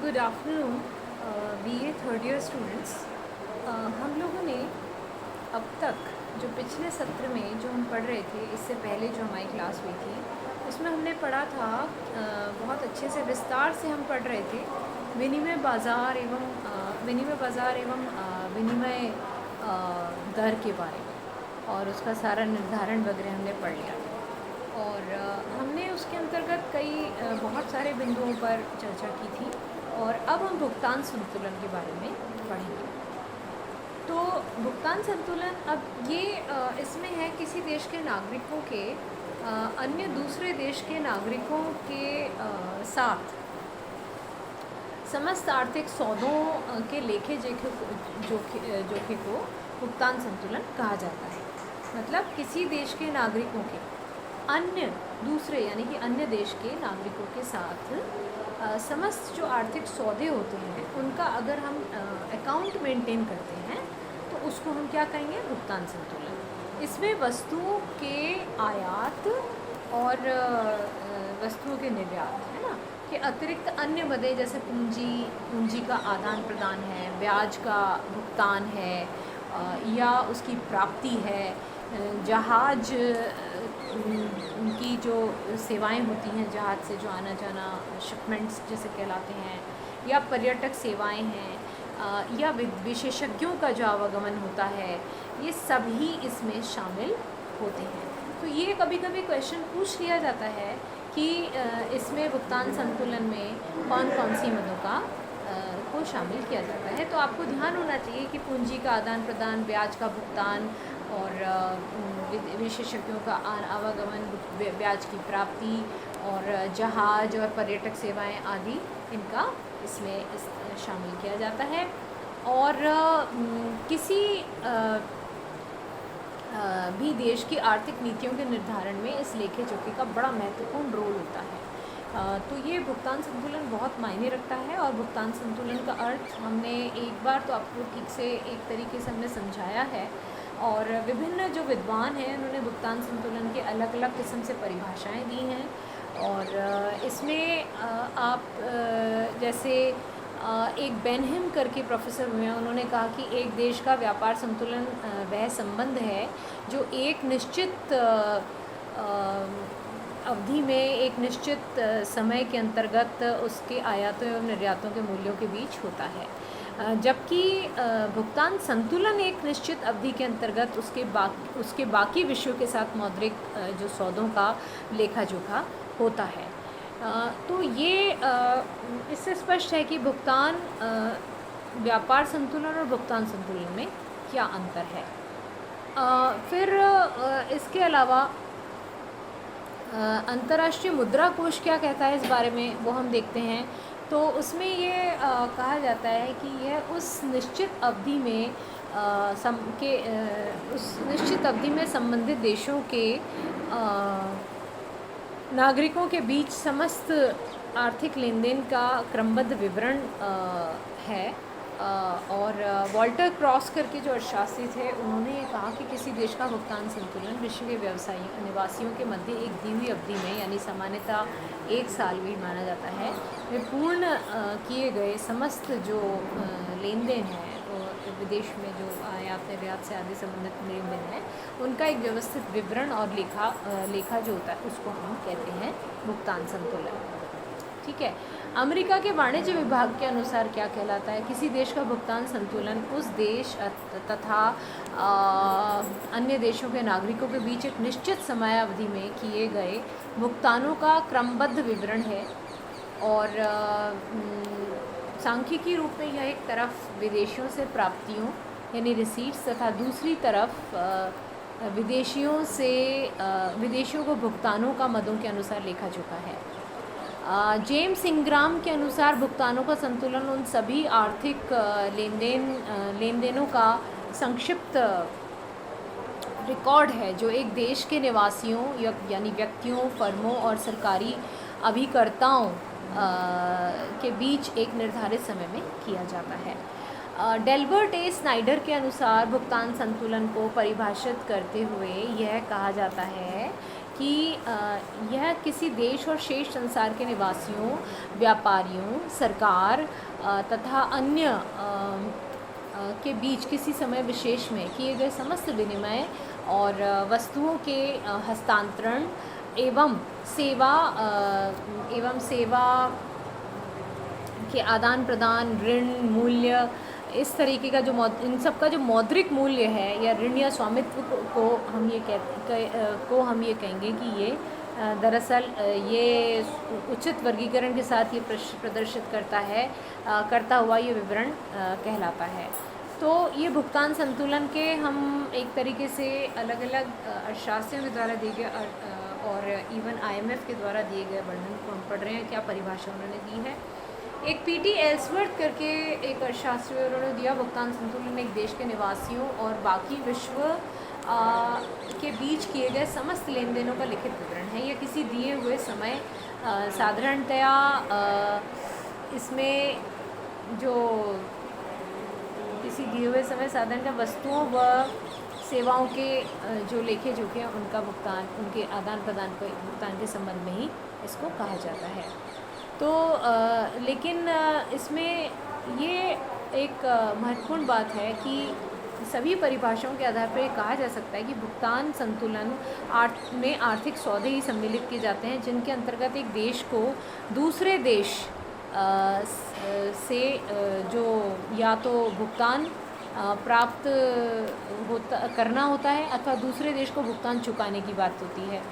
Good afternoon BA third year students. हम लोगों ने अब तक जो पिछले सत्र में जो हम पढ़ रहे थे, इससे पहले जो हमारी क्लास हुई थी उसमें हमने पढ़ा था, बहुत अच्छे से विस्तार से हम पढ़ रहे थे विनिमय बाज़ार एवं विनिमय दर के बारे में, और उसका सारा निर्धारण वगैरह हमने पढ़ लिया। और हमने उसके अंतर्गत कई बहुत सारे बिंदुओं पर चर्चा की थी, और अब हम भुगतान संतुलन के बारे में पढ़ेंगे। तो भुगतान संतुलन अब ये इसमें है किसी देश के नागरिकों के अन्य दूसरे देश के नागरिकों के साथ समस्त आर्थिक सौदों के लेखे जोखे को भुगतान संतुलन कहा जाता है। मतलब किसी देश के नागरिकों के अन्य दूसरे यानी कि अन्य देश के नागरिकों के साथ समस्त जो आर्थिक सौदे होते हैं उनका अगर हम अकाउंट मेंटेन करते हैं तो उसको हम क्या कहेंगे? भुगतान संतुलन। इसमें वस्तुओं के आयात और वस्तुओं के निर्यात, है ना, के अतिरिक्त अन्य मदे जैसे पूंजी का आदान प्रदान है, ब्याज का भुगतान है, या उसकी प्राप्ति है, जहाज की जो सेवाएं होती हैं, जहाज से जो आना जाना, शिपमेंट्स जैसे कहलाते हैं, या पर्यटक सेवाएं हैं, या विशेषज्ञों का जो आवागमन होता है, ये सभी इसमें शामिल होते हैं। तो ये कभी कभी क्वेश्चन पूछ लिया जाता है कि इसमें भुगतान संतुलन में कौन कौन सी मदों का को शामिल किया जाता है। तो आपको ध्यान होना चाहिए कि पूंजी का आदान प्रदान, ब्याज का भुगतान और विशेषज्ञों का आवागमन, ब्याज की प्राप्ति और जहाज और पर्यटक सेवाएं आदि, इनका इसमें शामिल किया जाता है। और किसी भी देश की आर्थिक नीतियों के निर्धारण में इस लेखे जोखे का बड़ा महत्वपूर्ण रोल होता है। तो ये भुगतान संतुलन बहुत मायने रखता है, और भुगतान संतुलन का अर्थ हमने एक बार तो आपको ठीक से एक तरीके से हमने समझाया है, और विभिन्न जो विद्वान हैं उन्होंने भुगतान संतुलन के अलग अलग किस्म से परिभाषाएं दी हैं। और इसमें आप जैसे एक बेनहिम करके प्रोफेसर हुए हैं, उन्होंने कहा कि एक देश का व्यापार संतुलन वह संबंध है जो एक निश्चित अवधि में, एक निश्चित समय के अंतर्गत उसके आयातों एवं निर्यातों के मूल्यों के बीच होता है, जबकि भुगतान संतुलन एक निश्चित अवधि के अंतर्गत उसके बाकी विषयों के साथ मौद्रिक जो सौदों का लेखा जोखा होता है। तो ये इससे स्पष्ट है कि भुगतान व्यापार संतुलन और भुगतान संतुलन में क्या अंतर है। फिर इसके अलावा अंतर्राष्ट्रीय मुद्रा कोष क्या कहता है इस बारे में, वो हम देखते हैं। तो उसमें ये कहा जाता है कि यह उस निश्चित अवधि में संबंधित देशों के नागरिकों के बीच समस्त आर्थिक लेन देन का क्रमबद्ध विवरण है। और वॉल्टर क्रॉस करके जो अर्थशास्त्री थे, उन्होंने ये कहा कि किसी देश का भुगतान संतुलन विश्व के व्यवसायी निवासियों के मध्य एक दी हुई अवधि में, यानी सामान्यतः 1 साल भी माना जाता है, में पूर्ण किए गए समस्त जो लेन देन है, विदेश में जो आयात निर्यात से आदि संबंधित लेन देन है, उनका एक व्यवस्थित विवरण और लेखा जो होता है उसको हम कहते हैं भुगतान संतुलन। ठीक है। अमेरिका के वाणिज्य विभाग के अनुसार क्या कहलाता है? किसी देश का भुगतान संतुलन उस देश तथा अन्य देशों के नागरिकों के बीच एक निश्चित समयावधि में किए गए भुगतानों का क्रमबद्ध विवरण है। और सांख्यिकी रूप में यह एक तरफ विदेशियों से प्राप्तियों यानी रिसीट्स तथा दूसरी तरफ विदेशियों को भुगतानों का मदों के अनुसार लेखा जोखा है। जेम्स इंग्राम के अनुसार भुगतानों का संतुलन उन सभी आर्थिक लेन देनों का संक्षिप्त रिकॉर्ड है जो एक देश के निवासियों यानी व्यक्तियों, फर्मों और सरकारी अभिकर्ताओं के बीच एक निर्धारित समय में किया जाता है। डेल्बर्ट ए स्नाइडर के अनुसार भुगतान संतुलन को परिभाषित करते हुए यह कहा जाता है कि यह किसी देश और शेष संसार के निवासियों, व्यापारियों, सरकार तथा अन्य के बीच किसी समय विशेष में किए गए समस्त विनिमय और वस्तुओं के हस्तांतरण एवं सेवा के आदान प्रदान, ऋण, मूल्य, इस तरीके का जो इन सब का जो मौद्रिक मूल्य है या ऋण या स्वामित्व को हम ये कहेंगे कि ये दरअसल ये उचित वर्गीकरण के साथ ये प्रदर्शित करता हुआ ये विवरण कहलाता है। तो ये भुगतान संतुलन के हम एक तरीके से अलग अलग अर्थशास्त्रियों के द्वारा दिए गए और इवन IMF के द्वारा दिए गए वर्णन को हम पढ़ रहे हैं, क्या परिभाषा उन्होंने दी है। एक P.T. एल्सवर्थ करके एक अर्थशास्त्री उन्होंने दिया, भुगतान संतुलन एक देश के निवासियों और बाकी विश्व के बीच किए गए समस्त लेन देनों का लिखित विवरण है। यह किसी दिए हुए समय साधारणतया इसमें जो किसी दिए हुए समय साधारणतः वस्तुओं व सेवाओं के जो लेखे जोखे हैं उनका भुगतान, उनके आदान प्रदान को भुगतान के संबंध में ही इसको कहा जाता है। तो लेकिन इसमें ये एक महत्वपूर्ण बात है कि सभी परिभाषाओं के आधार पर ये कहा जा सकता है कि भुगतान संतुलन में आर्थिक सौदे ही सम्मिलित किए जाते हैं जिनके अंतर्गत एक देश को दूसरे देश से जो या तो भुगतान प्राप्त करना होता है अथवा दूसरे देश को भुगतान चुकाने की बात होती है।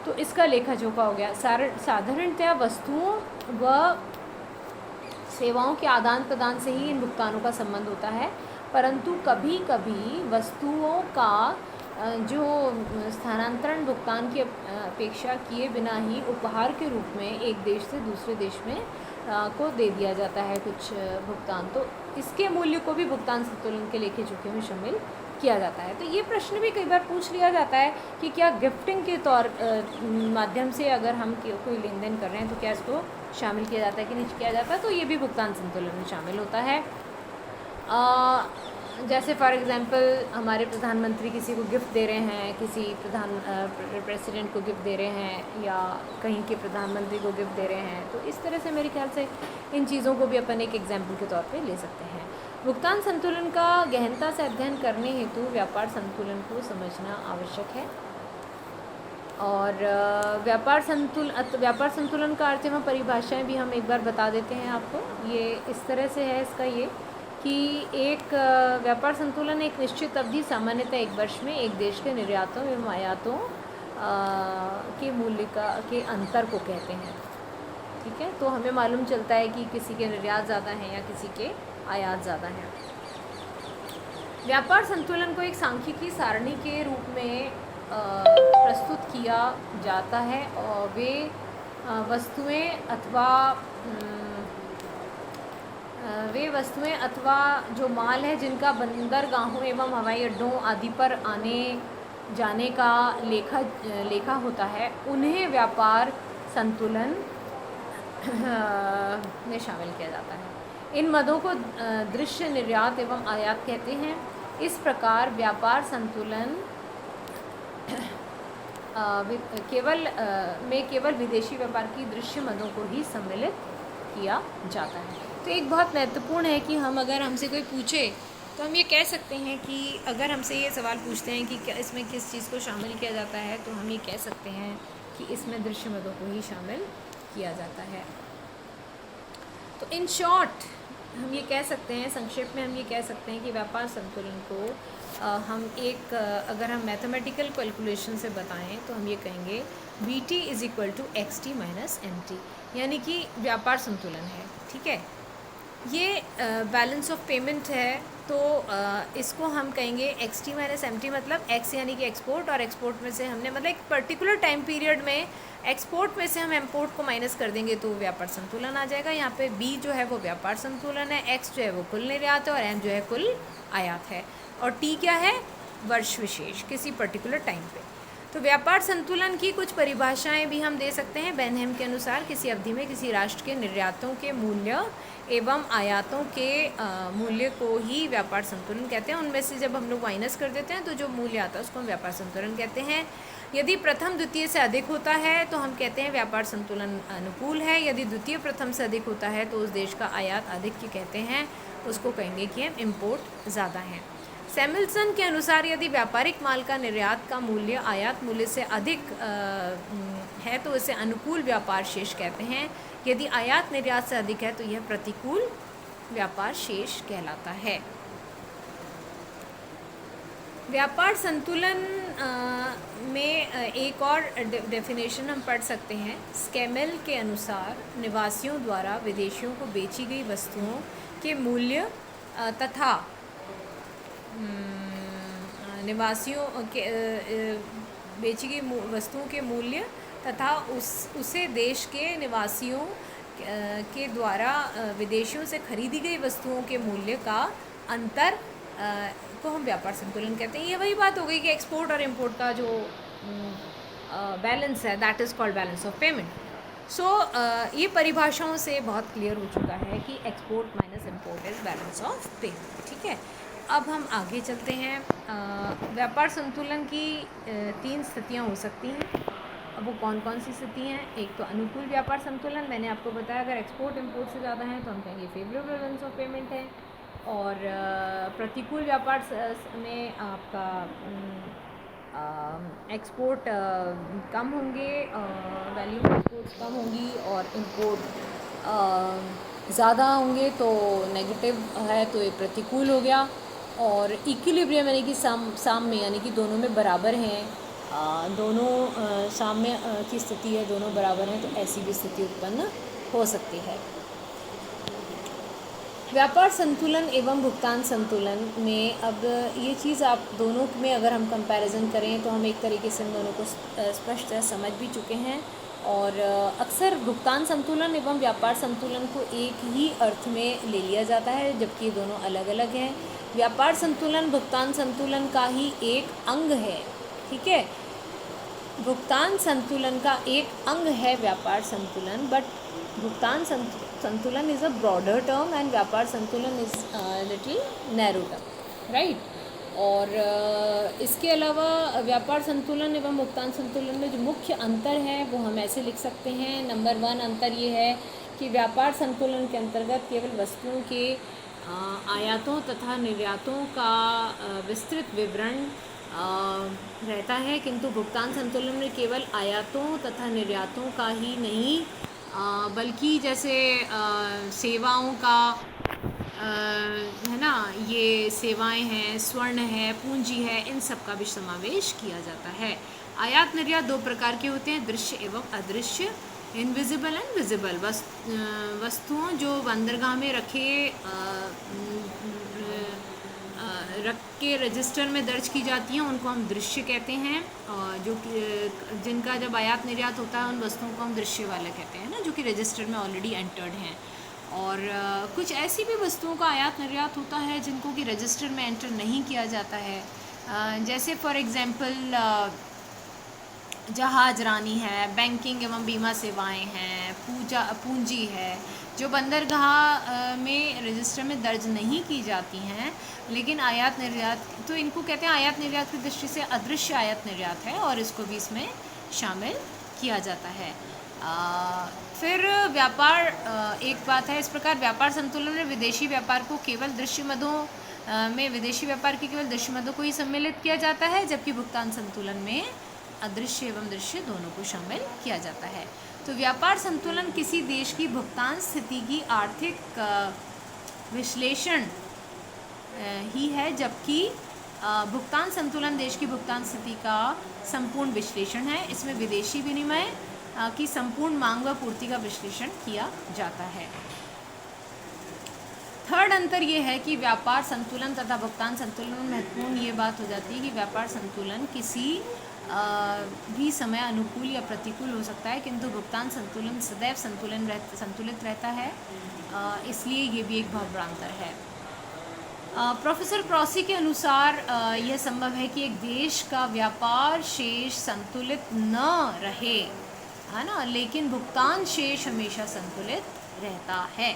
तो इसका लेखा जोखा हो गया। साधारणतया वस्तुओं व सेवाओं के आदान प्रदान से ही इन भुगतानों का संबंध होता है, परंतु कभी कभी वस्तुओं का जो स्थानांतरण भुगतान की अपेक्षा किए बिना ही उपहार के रूप में एक देश से दूसरे देश में को दे दिया जाता है कुछ भुगतान, तो इसके मूल्य को भी भुगतान संतुलन के लेखे जोखे में शामिल किया जाता है। तो ये प्रश्न भी कई बार पूछ लिया जाता है कि क्या गिफ्टिंग के माध्यम से अगर हम कोई लेन देन कर रहे हैं तो क्या इसको शामिल किया जाता है कि नहीं किया जाता, तो ये भी भुगतान संतुलन में शामिल होता है। जैसे फॉर एग्ज़ाम्पल हमारे प्रधानमंत्री किसी को गिफ्ट दे रहे हैं, किसी प्रेसिडेंट को गिफ्ट दे रहे हैं या कहीं के प्रधानमंत्री को गिफ्ट दे रहे हैं, तो इस तरह से मेरे ख्याल से इन चीज़ों को भी अपन एक एग्जाम्पल के तौर पे ले सकते हैं। भुगतान संतुलन का गहनता से अध्ययन करने हेतु व्यापार संतुलन को समझना आवश्यक है। और व्यापार संतुलन का अर्थ में परिभाषाएं भी हम एक बार बता देते हैं आपको। ये इस तरह से है इसका ये कि एक व्यापार संतुलन एक निश्चित अवधि, सामान्यतः एक वर्ष में एक देश के निर्यातों एवं आयातों के मूल्य के अंतर को कहते हैं। ठीक है, तो हमें मालूम चलता है कि किसी के निर्यात ज़्यादा हैं या किसी के आयात ज़्यादा हैं। व्यापार संतुलन को एक सांख्यिकी सारणी के रूप में प्रस्तुत किया जाता है और वे वस्तुएं अथवा जो माल है जिनका बंदरगाहों एवं हवाई अड्डों आदि पर आने जाने का लेखा होता है, उन्हें व्यापार संतुलन में शामिल किया जाता है। इन मदों को दृश्य निर्यात एवं आयात कहते हैं। इस प्रकार व्यापार संतुलन केवल विदेशी व्यापार की दृश्य मदों को ही सम्मिलित किया जाता है। तो एक बहुत महत्वपूर्ण है कि अगर हमसे कोई पूछे तो हम ये कह सकते हैं कि अगर हमसे ये सवाल पूछते हैं कि क्या इसमें किस चीज़ को शामिल किया जाता है, तो हम ये कह सकते हैं कि इसमें दृश्य मदों को ही शामिल किया जाता है। तो इन शॉर्ट हम ये कह सकते हैं, संक्षेप में हम ये कह सकते हैं कि व्यापार संतुलन को अगर हम मैथमेटिकल कैलकुलेशन से बताएं तो हम ये कहेंगे VT = XT - MT, यानी कि व्यापार संतुलन है। ठीक है, ये बैलेंस ऑफ पेमेंट है, तो इसको हम कहेंगे XT - MT, मतलब X यानी कि एक्सपोर्ट, और एक्सपोर्ट में से हमने मतलब एक पर्टिकुलर टाइम पीरियड में एक्सपोर्ट में से हम इंपोर्ट को माइनस कर देंगे तो व्यापार संतुलन आ जाएगा। यहाँ पे B जो है वो व्यापार संतुलन है, X जो है वो कुल निर्यात है और M जो है कुल आयात है, और T क्या है, वर्ष विशेष, किसी पर्टिकुलर टाइम पे। तो व्यापार संतुलन की कुछ परिभाषाएं भी हम दे सकते हैं। बेनहेम के अनुसार किसी अवधि में किसी राष्ट्र के निर्यातों के मूल्य एवं आयातों के मूल्य को ही व्यापार संतुलन कहते हैं। उनमें से जब हम लोग माइनस कर देते हैं तो जो मूल्य आता है उसको हम व्यापार संतुलन कहते हैं। यदि प्रथम द्वितीय से अधिक होता है तो हम कहते हैं व्यापार संतुलन अनुकूल है। यदि द्वितीय प्रथम से अधिक होता है तो उस देश का आयात अधिक की कहते हैं, उसको कहेंगे कि हम इम्पोर्ट ज़्यादा हैं। सैमुअल्सन के अनुसार यदि व्यापारिक माल का निर्यात का मूल्य आयात मूल्य से अधिक है तो इसे अनुकूल व्यापार शेष कहते हैं। यदि आयात निर्यात से अधिक है तो यह प्रतिकूल व्यापार शेष कहलाता है। व्यापार संतुलन में एक और डेफिनेशन हम पढ़ सकते हैं। स्केमेल के अनुसार निवासियों द्वारा विदेशियों को बेची गई वस्तुओं के मूल्य तथा निवासियों के बेची गई वस्तुओं के मूल्य तथा उसे देश के निवासियों के द्वारा विदेशियों से खरीदी गई वस्तुओं के मूल्य का अंतर को हम व्यापार संतुलन कहते हैं। ये वही बात हो गई कि एक्सपोर्ट और इंपोर्ट का जो बैलेंस है, that is called balance of payment. So ये परिभाषाओं से बहुत क्लियर हो चुका है कि export minus import is balance of payment. ठीक है, अब हम आगे चलते हैं। व्यापार संतुलन की 3 स्थितियाँ हो सकती हैं। अब वो कौन कौन सी स्थिति हैं? एक तो अनुकूल व्यापार संतुलन, मैंने आपको बताया अगर एक्सपोर्ट इंपोर्ट से ज़्यादा है तो हम कहेंगे फेवरेबल बैलेंस ऑफ पेमेंट है। और प्रतिकूल व्यापार में आपका एक्सपोर्ट कम होंगे, वैल्यू एक्सपोर्ट्स कम होंगी और इंपोर्ट ज़्यादा होंगे, तो नेगेटिव है तो ये प्रतिकूल हो गया। और इक्विलिब्रियम यानी कि साम्य यानी कि दोनों में बराबर हैं, दोनों साम्य की स्थिति है, दोनों बराबर हैं, तो ऐसी भी स्थिति उत्पन्न हो सकती है। व्यापार संतुलन एवं भुगतान संतुलन में अब ये चीज़ आप दोनों में अगर हम कंपैरिजन करें तो हम एक तरीके से इन दोनों को स्पष्ट समझ भी चुके हैं। और अक्सर भुगतान संतुलन एवं व्यापार संतुलन को एक ही अर्थ में ले लिया जाता है, जबकि ये दोनों अलग अलग हैं। व्यापार संतुलन भुगतान संतुलन का ही एक अंग है। ठीक है, भुगतान संतुलन का एक अंग है व्यापार संतुलन, बट भुगतान संतुलन is a broader term and व्यापार संतुलन is little narrow term, right. और इसके अलावा व्यापार संतुलन एवं भुगतान संतुलन में जो मुख्य अंतर है वो हम ऐसे लिख सकते हैं। नंबर 1 अंतर ये है कि व्यापार संतुलन के अंतर्गत केवल वस्तुओं के आयातों तथा निर्यातों का विस्तृत विवरण रहता है, किंतु भुगतान संतुलन में केवल आयातों तथा निर्यातों का ही नहीं बल्कि जैसे सेवाओं का है ना, ये सेवाएं हैं, स्वर्ण है, पूंजी है, इन सब का भी समावेश किया जाता है। आयात निर्यात 2 प्रकार के होते हैं, दृश्य एवं अदृश्य, इनविजिबल एंड विजिबल। वस्तुओं जो बंदरगाह में रख के रजिस्टर में दर्ज की जाती हैं उनको हम दृश्य कहते हैं, जो कि जिनका जब आयात निर्यात होता है उन वस्तुओं को हम दृश्य वाले कहते हैं ना, जो कि रजिस्टर में ऑलरेडी एंटर्ड हैं। और कुछ ऐसी भी वस्तुओं का आयात निर्यात होता है जिनको कि रजिस्टर में एंटर नहीं किया जाता है, जैसे फॉर एग्ज़ाम्पल जहाज रानी है, बैंकिंग एवं बीमा सेवाएं हैं, पूंजी है, जो बंदरगाह में रजिस्टर में दर्ज नहीं की जाती हैं लेकिन आयात निर्यात, तो इनको कहते हैं आयात निर्यात की दृष्टि से अदृश्य आयात निर्यात है और इसको भी इसमें शामिल किया जाता है। फिर व्यापार एक बात है, इस प्रकार व्यापार संतुलन में विदेशी व्यापार को केवल दृश्य मदों में विदेशी व्यापार के केवल दृश्य मदों को ही सम्मिलित किया जाता है, जबकि भुगतान संतुलन में अदृश्य एवं दृश्य दोनों को शामिल किया जाता है। तो व्यापार संतुलन किसी देश की भुगतान स्थिति की आर्थिक विश्लेषण ही है, जबकि भुगतान संतुलन देश की भुगतान स्थिति का संपूर्ण विश्लेषण है। इसमें विदेशी विनिमय की संपूर्ण मांग व पूर्ति का विश्लेषण किया जाता है। थर्ड अंतर ये है कि व्यापार संतुलन तथा भुगतान संतुलन में महत्वपूर्ण ये बात हो जाती है कि व्यापार संतुलन किसी भी समय अनुकूल या प्रतिकूल हो सकता है, किंतु भुगतान संतुलन सदैव संतुलित रहता है, इसलिए ये भी एक बहुत बड़ा अंतर है। प्रोफेसर क्रॉसी के अनुसार यह संभव है कि एक देश का व्यापार शेष संतुलित न रहे, है ना, लेकिन भुगतान शेष हमेशा संतुलित रहता है।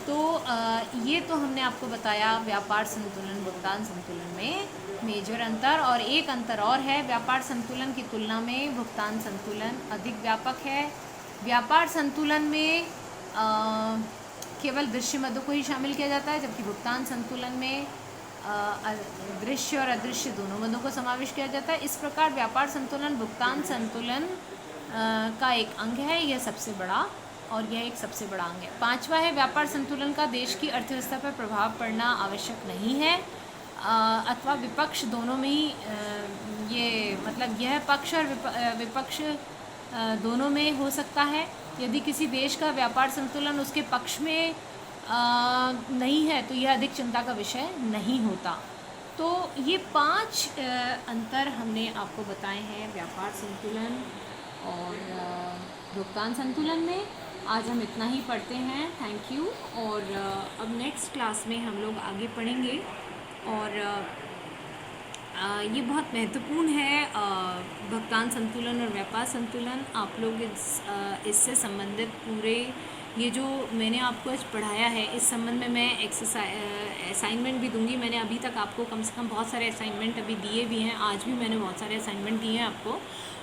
तो ये तो हमने आपको बताया व्यापार संतुलन भुगतान संतुलन में मेजर अंतर। और एक अंतर और है, व्यापार संतुलन की तुलना में भुगतान संतुलन अधिक व्यापक है। व्यापार संतुलन में केवल दृश्य मदों को ही शामिल किया जाता है, जबकि भुगतान संतुलन में दृश्य और अदृश्य दोनों मदों को समावेश किया जाता है। इस प्रकार व्यापार संतुलन भुगतान संतुलन का एक अंग है, यह सबसे बड़ा, और यह एक सबसे बड़ा अंग है। पांचवा है, व्यापार संतुलन का देश की अर्थव्यवस्था पर प्रभाव पड़ना आवश्यक नहीं है, अथवा विपक्ष दोनों में ही ये मतलब यह पक्ष और विपक्ष दोनों में हो सकता है। यदि किसी देश का व्यापार संतुलन उसके पक्ष में नहीं है तो यह अधिक चिंता का विषय नहीं होता। तो ये 5 अंतर हमने आपको बताए हैं व्यापार संतुलन और भुगतान संतुलन में। आज हम इतना ही पढ़ते हैं, थैंक यू। और अब नेक्स्ट क्लास में हम लोग आगे पढ़ेंगे, और ये बहुत महत्वपूर्ण है भुगतान संतुलन और व्यापार संतुलन। आप लोग इससे संबंधित पूरे ये जो मैंने आपको आज पढ़ाया है, इस संबंध में मैं असाइनमेंट भी दूंगी। मैंने अभी तक आपको कम से कम बहुत सारे असाइनमेंट अभी दिए भी हैं, आज भी मैंने बहुत सारे असाइनमेंट दिए हैं आपको।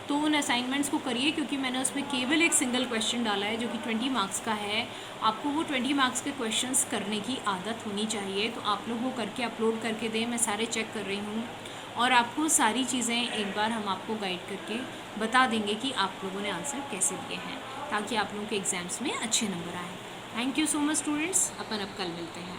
तो उन असाइनमेंट्स को करिए, क्योंकि मैंने उसमें केवल एक सिंगल क्वेश्चन डाला है जो कि 20 मार्क्स का है। आपको वो 20 मार्क्स के क्वेश्चंस करने की आदत होनी चाहिए, तो आप लोग वो करके अपलोड करके दें। मैं सारे चेक कर रही हूँ, और आपको सारी चीज़ें एक बार हम आपको गाइड करके बता देंगे कि आप लोगों ने आंसर कैसे दिए हैं, ताकि आप लोगों के एग्ज़ाम्स में अच्छे नंबर आएँ। Thank you so much students, अपन अब कल मिलते हैं।